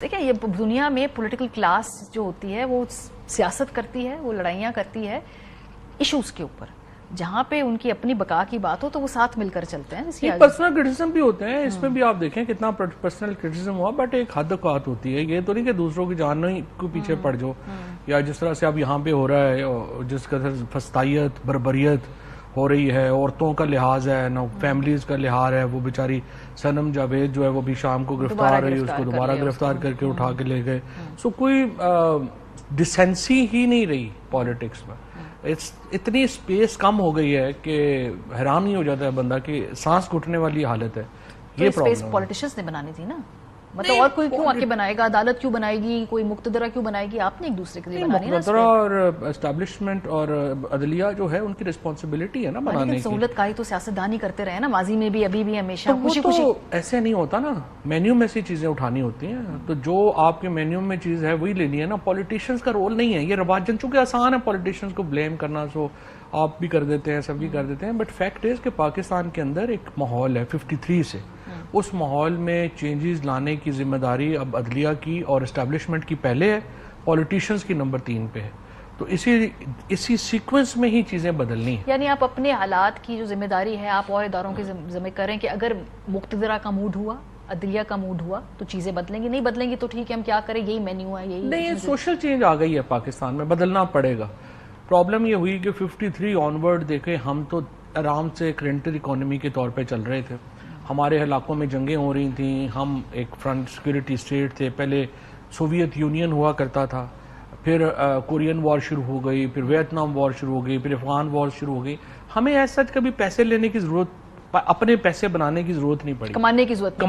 دیکھیں یہ دنیا میں پولیٹیکل کلاس جو ہوتی ہے وہ سیاست کرتی ہے، وہ لڑائیاں کرتی ہے ایشوز کے اوپر، جہاں پہ ان کی اپنی بقا کی بات ہو تو وہ ساتھ مل کر چلتے ہیں۔ پرسنل کرٹیسزم بھی ہوتے ہیں، اس میں بھی آپ دیکھیں کتنا پرسنل کرٹیسزم ہوا، بٹ ایک حد اوقات ہوتی ہے، یہ تو نہیں کہ دوسروں کی جان کو پیچھے پڑ جاؤ، یا جس طرح سے اب یہاں پہ ہو رہا ہے، جس قدر فسطائیت بربریت ہو رہی ہے، عورتوں کا لحاظ ہے نا، فیملیز کا لحاظ ہے، وہ بیچاری سنم جاوید جو ہے وہ بھی شام کو گرفتار ہوئی، اس کو دوبارہ گرفتار کر کے اٹھا کے لے گئے۔ سو کوئی ڈسینسی ہی نہیں رہی پالیٹکس میں، اتنی سپیس کم ہو گئی ہے کہ حیران ہی ہو جاتا ہے بندہ کہ سانس گھٹنے والی حالت ہے۔ یہ سپیس پولیٹیشنز نے بنانی تھی نا، مطلب اور کوئی کیوں آ کے بنائے گا؟ عدالت کیوں بنائے گی؟ کوئی مقتدرہ کیوں بنائے گی؟ آپ نے ایک دوسرے کے لیے بنانی ہے نا۔ مقتدرہ اور اسٹیبلشمنٹ اور عدلیہ جو ہے ان کی رسپانسبلٹی ہے نا بنانے کی۔ سہولت کاری تو سیاستدان ہی کرتے رہے نا، ماضی میں بھی ابھی بھی ہمیشہ خوشی خوشی۔ تو ایسے نہیں ہوتا نا، مینیو میں سے چیزیں اٹھانی ہوتی ہیں، تو جو آپ کے مینیو میں چیز ہے وہی لینی ہے نا۔ پولیٹیشنز کا رول نہیں ہے یہ رواجن، چونکہ آسان ہے پولیٹیشنز کو بلیم کرنا، سو آپ بھی کر دیتے ہیں، سب بھی کر دیتے ہیں، بٹ فیکٹ از کہ پاکستان کے اندر ایک ماحول ہے 53 سے، اس ماحول میں چینجز لانے کی ذمہ داری اب عدلیہ کی اور اسٹیبلشمنٹ کی پہلے ہے، پولیٹیشنز کی نمبر 3 پہ ہے، تو اسی سیکوینس میں ہی چیزیں بدلنی ہیں۔ یعنی آپ اپنے حالات کی جو ذمہ داری ہے آپ اور اداروں کے ذمہ کریں کہ اگر مقتدرہ کا موڈ ہوا، عدلیہ کا موڈ ہوا تو چیزیں بدلیں گی، نہیں بدلیں گی تو ٹھیک ہے، ہم کیا کریں، یہی مینیو ہے، یہی نہیں، سوشل چینج آ گئی ہے پاکستان میں، بدلنا پڑے گا۔ پرابلم یہ ہوئی کہ 53 آنورڈ دیکھیں، ہم تو آرام سے ایک رینٹل اکانومی کے طور پہ چل رہے تھے، ہمارے علاقوں میں جنگیں ہو رہی تھیں، ہم ایک فرنٹ سیکورٹی اسٹیٹ تھے، پہلے سوویت یونین ہوا کرتا تھا، پھر کورین وار شروع ہو گئی، پھر ویتنام وار شروع ہو گئی، پھر افغان وار شروع ہو گئی، ہمیں ایسا کبھی پیسے لینے کی ضرورت، اپنے پیسے بنانے کی ضرورت نہیں پڑی، کمانے کی ضرورت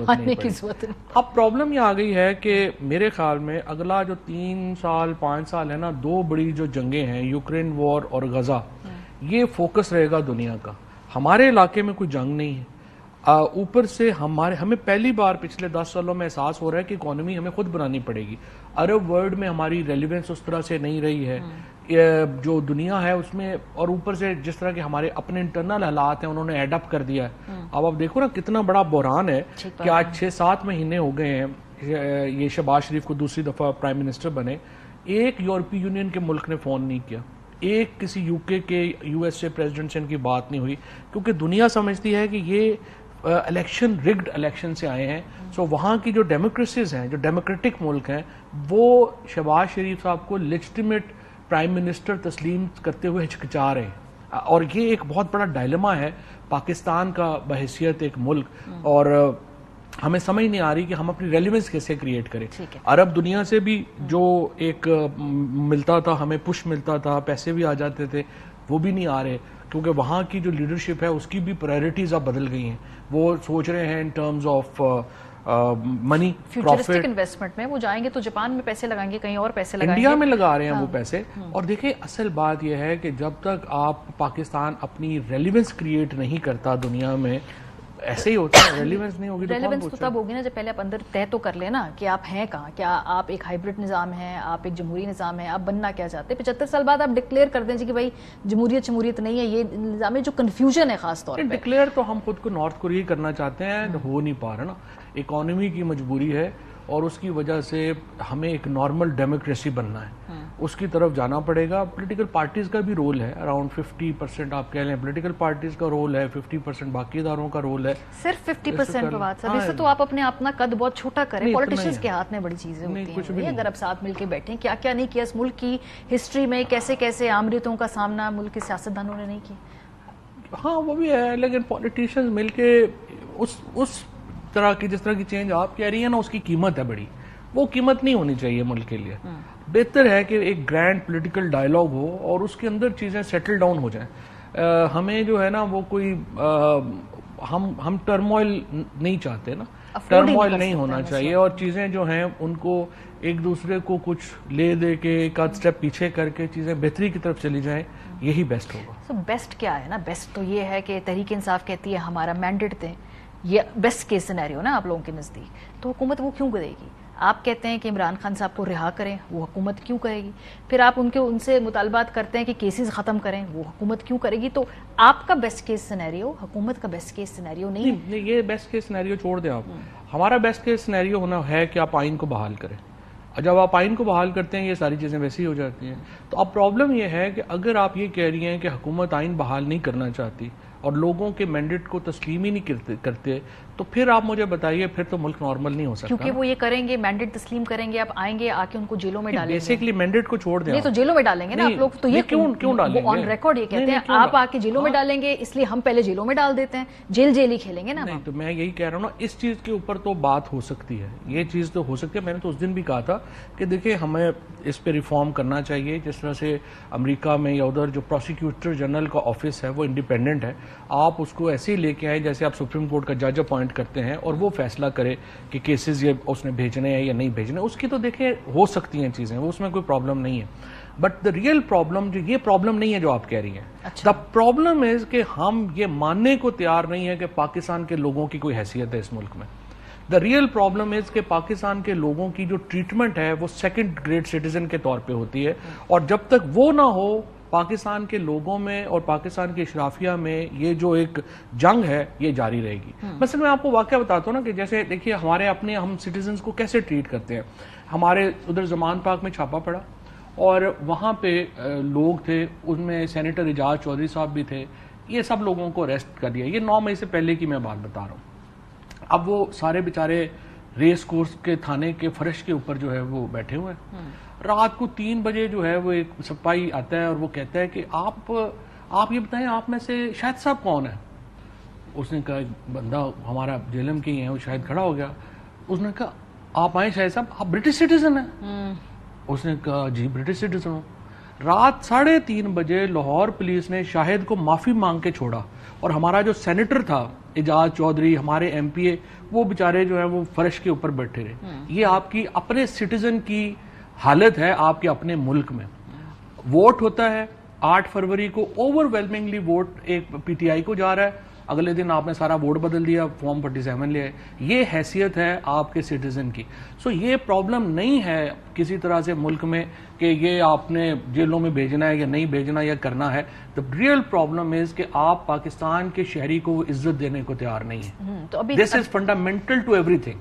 نہیں پڑی۔ اب پرابلم یہ آ گئی ہے کہ میرے خیال میں اگلا جو 3 سال 5 سال ہے نا، 2 بڑی جو جنگیں ہیں، یوکرین وار اور غزہ، یہ فوکس رہے گا دنیا کا۔ ہمارے علاقے میں کوئی جنگ نہیں ہے، اوپر سے ہمیں پہلی بار پچھلے 10 سالوں میں احساس ہو رہا ہے کہ اکانومی ہمیں خود بنانی پڑے گی۔ عرب ورلڈ میں ہماری ریلیونس اس طرح سے نہیں رہی ہے، جو دنیا ہے اس میں، اور اوپر سے جس طرح کے ہمارے اپنے انٹرنل حالات ہیں انہوں نے ایڈ اپ کر دیا ہے۔ اب آپ دیکھو نا کتنا بڑا بحران ہے کہ آج 6-7 مہینے ہو گئے ہیں یہ شہباز شریف کو دوسری دفعہ پرائم منسٹر بنے، ایک یورپی یونین کے ملک نے فون نہیں کیا، ایک کسی UK کے USA پریزیڈنٹ سے ان کی بات نہیں ہوئی، کیونکہ دنیا سمجھتی ہے کہ یہ الیکشن رگڈ الیکشن سے آئے ہیں۔ سو وہاں کی جو ڈیموکریسیز ہیں، جو ڈیموکریٹک ملک ہیں، وہ شہباز شریف صاحب کو لیجٹیمیٹ پرائم منسٹر تسلیم کرتے ہوئے ہچکچا رہے ہیں، اور یہ ایک بہت بڑا ڈائلما ہے پاکستان کا بحیثیت ایک ملک، اور ہمیں سمجھ نہیں آ رہی کہ ہم اپنی ریلیونس کیسے کریٹ کریں۔ عرب دنیا سے بھی جو ایک ملتا تھا، ہمیں پش ملتا تھا، پیسے بھی آ جاتے تھے، وہ بھی نہیں آ رہے، کیونکہ وہاں کی جو لیڈرشپ ہے اس کی بھی پرائرٹیز اب بدل گئی ہیں، وہ سوچ رہے ہیں in terms of money futuristic investment میں، وہ جائیں گے تو جاپان میں پیسے لگائیں گے، کہیں اور پیسے لگائیں گے، انڈیا میں لگا رہے ہیں وہ پیسے۔ اور دیکھیں اصل بات یہ ہے کہ جب تک آپ پاکستان اپنی ریلیونس کریٹ نہیں کرتا دنیا میں، ایسے ہی ہوتا ہے، ریلیونس نہیں ہوگی تو کون ریلیونس تو تب ہوگی نا جب پہلے آپ اندر طے تو کر لینا کہ آپ ہیں کہاں، کیا آپ ایک ہائبرڈ نظام ہیں، آپ ایک جمہوری نظام ہیں، آپ بننا کیا چاہتے ہیں۔ 75 سال بعد آپ ڈکلیئر کر دیں جی کہ بھائی جمہوریت نہیں ہے، یہ نظام ہے، جو کنفیوژن ہے خاص طور پہ۔ ڈکلیئر تو ہم خود کو نارتھ کوریا کرنا چاہتے ہیں، ہو نہیں پا رہا نا، اکانومی کی مجبوری ہے، اور اس کی وجہ سے ہمیں ایک نارمل ڈیموکریسی بننا ہے، اس کی طرف جانا پڑے گا۔ پولیٹیکل پارٹیز کا بھی رول ہے، اراؤنڈ 50% آپ کہہ لیں پولیٹیکل پارٹیز کا رول ہے، 50% باقی اداروں کا رول ہے۔ صرف 50% پہ بات سر، اس سے تو آپ اپنا قد بہت چھوٹا کریں، پولیٹیشنز کے ہاتھ میں بڑی چیزیں ہوتی ہیں، اگر آپ ساتھ مل کے بیٹھیں، کیا کیا نہیں کیا اس ملک کی ہسٹری میں، کیسے کیسے آمریتوں کا سامنا ملک کے سیاستدانوں نے نہیں کیا۔ ہاں وہ بھی ہے، لیکن پولیٹیشنز مل کے اس طرح کی جس طرح کی چینج آپ کہہ رہی ہیں نا، اس کی قیمت ہے بڑی، وہ قیمت نہیں ہونی چاہیے ملک کے لیے۔ بہتر ہے کہ ایک گرینڈ پولیٹیکل ڈائلاگ ہو اور اس کے اندر چیزیں سیٹل ڈاؤن ہو جائیں۔ ہمیں جو ہے نا وہ کوئی ہم ٹرموائل نہیں چاہتے نا، ٹرموائل نہیں ہونا چاہیے، اور چیزیں جو ہیں ان کو ایک دوسرے کو کچھ لے دے کے ایک آدھ سٹیپ پیچھے کر کے چیزیں بہتری کی طرف چلی جائیں، یہی بیسٹ ہوگا۔ سو بیسٹ کیا ہے نا، بیسٹ تو یہ ہے کہ تحریک انصاف کہتی ہے ہمارا مینڈیٹ دیں، یہ بیسٹ کیس سینیریو نا آپ لوگوں کے نزدیک، تو حکومت وہ کیوں کرے گی؟ آپ کہتے ہیں کہ عمران خان صاحب کو رہا کریں، وہ حکومت کیوں کرے گی؟ پھر آپ ان سے مطالبات کرتے ہیں کہ کیسز ختم کریں، وہ حکومت کیوں کرے گی؟ تو آپ کا بیسٹ کیس سینیریو حکومت کا بیسٹ کیس سینیریو نہیں، یہ بیسٹ کیس سینیریو چھوڑ دیں آپ. ہمارا بیسٹ کیس سینیریو ہونا ہے کہ آپ آئین کو بحال کریں. جب آپ آئین کو بحال کرتے ہیں یہ ساری چیزیں ویسی ہو جاتی ہیں. تو اب پرابلم یہ ہے کہ اگر آپ یہ کہہ رہی ہیں کہ حکومت آئین بحال نہیں کرنا چاہتی اور لوگوں کے مینڈیٹ کو تسلیم ہی نہیں کرتے تو پھر آپ مجھے بتائیے پھر تو ملک نارمل نہیں ہو سکتا. کیونکہ وہ یہ کریں گے، مینڈیٹ تسلیم کریں گے، آپ آئیں گے آ کے ان کو جیلوں میں ڈالیں گے. بیسیکلی مینڈیٹ کو چھوڑ دیں، نہیں تو جیلوں میں ڈالیں گے نا آپ لوگ. تو یہ کیوں ڈالیں گے؟ وہ آن ریکارڈ یہ کہتے ہیں آپ آ کے جیلوں میں ڈالیں گے، اس لیے ہم پہلے جیلوں میں ڈال دیتے ہیں، جیل ہی کھیلیں گے نا. نہیں تو میں یہی کہہ رہا ہوں نا، اس چیز کے اوپر تو بات ہو سکتی ہے، یہ چیز تو ہو سکتی ہے. میں نے تو اس دن بھی کہا تھا کہ دیکھیں ہمیں اس پہ ریفارم کرنا چاہیے. جس طرح سے امریکہ میں یا ادھر جو پروسیکیوٹر جنرل کا آفس ہے وہ انڈیپینڈنٹ ہے، آپ اس کو ایسے ہی لے کے آئیں جیسے آپ سپریم کورٹ کا جج اپوائنٹ کرتے ہیں اور وہ فیصلہ کرے کہ کیسز یہ اس نے بھیجنے ہیں یا نہیں بھیجنے. اس کی تو دیکھیں ہو سکتی ہیں چیزیں، اس میں کوئی پرابلم نہیں ہے. بٹ دا ریئل پرابلم جو یہ پرابلم نہیں ہے جو آپ کہہ رہی ہیں. دا پرابلم از کہ ہم یہ ماننے کو تیار نہیں ہے کہ پاکستان کے لوگوں کی کوئی حیثیت ہے اس ملک میں. دا ریئل پرابلم از کہ پاکستان کے لوگوں کی جو ٹریٹمنٹ ہے وہ سیکنڈ گریڈ سٹیزن کے طور پہ ہوتی ہے، اور جب تک وہ نہ ہو پاکستان کے لوگوں میں اور پاکستان کے اشرافیہ میں یہ جو ایک جنگ ہے یہ جاری رہے گی. مثلا میں آپ کو واقعہ بتاتا ہوں نا کہ جیسے دیکھیے ہمارے اپنے ہم سٹیزنز کو کیسے ٹریٹ کرتے ہیں. ہمارے ادھر زمان پاک میں چھاپا پڑا اور وہاں پہ لوگ تھے، ان میں سینیٹر اعجاز چودھری صاحب بھی تھے. یہ سب لوگوں کو اریسٹ کر دیا. یہ 9 مئی سے پہلے کی میں بات بتا رہا ہوں. اب وہ سارے بیچارے ریس کورس کے تھانے کے فرش کے اوپر جو ہے وہ بیٹھے ہوئے ہیں. رات کو 3 بجے جو ہے وہ ایک سپاہی آتا ہے اور وہ کہتا ہے کہ آپ یہ بتائیں آپ میں سے شاہد صاحب کون ہے؟ اس نے کہا ایک بندہ ہمارا جیلم کے ہی ہے، وہ شاید کھڑا ہو گیا. اس نے کہا آپ آئیں شاہد صاحب، آپ برٹش سٹیزن ہیں؟ اس نے کہا جی برٹش سٹیزن ہوں. رات 3:30 بجے لاہور پولیس نے شاہد کو معافی مانگ کے چھوڑا، اور ہمارا جو سینیٹر تھا اعجاز چودھری، ہمارے ایم پی اے، وہ بیچارے جو ہیں وہ فرش کے اوپر بیٹھے رہے. یہ آپ کی اپنے سٹیزن کی حالت ہے آپ کے اپنے ملک میں. ووٹ ہوتا ہے 8 فروری کو، اوور ویلمنگلی ووٹ ایک پی ٹی آئی کو جا رہا ہے. اگلے دن آپ نے سارا ووٹ بدل دیا، فارم 47 لے آئے. یہ حیثیت ہے آپ کے سٹیزن کی. سو یہ پرابلم نہیں ہے کسی طرح سے ملک میں کہ یہ آپ نے جیلوں میں بھیجنا ہے یا نہیں بھیجنا یا کرنا ہے. دا ریئل پرابلم از کہ آپ پاکستان کے شہری کو عزت دینے کو تیار نہیں ہیں. دس از فنڈامنٹل ٹو ایوری تھنگ.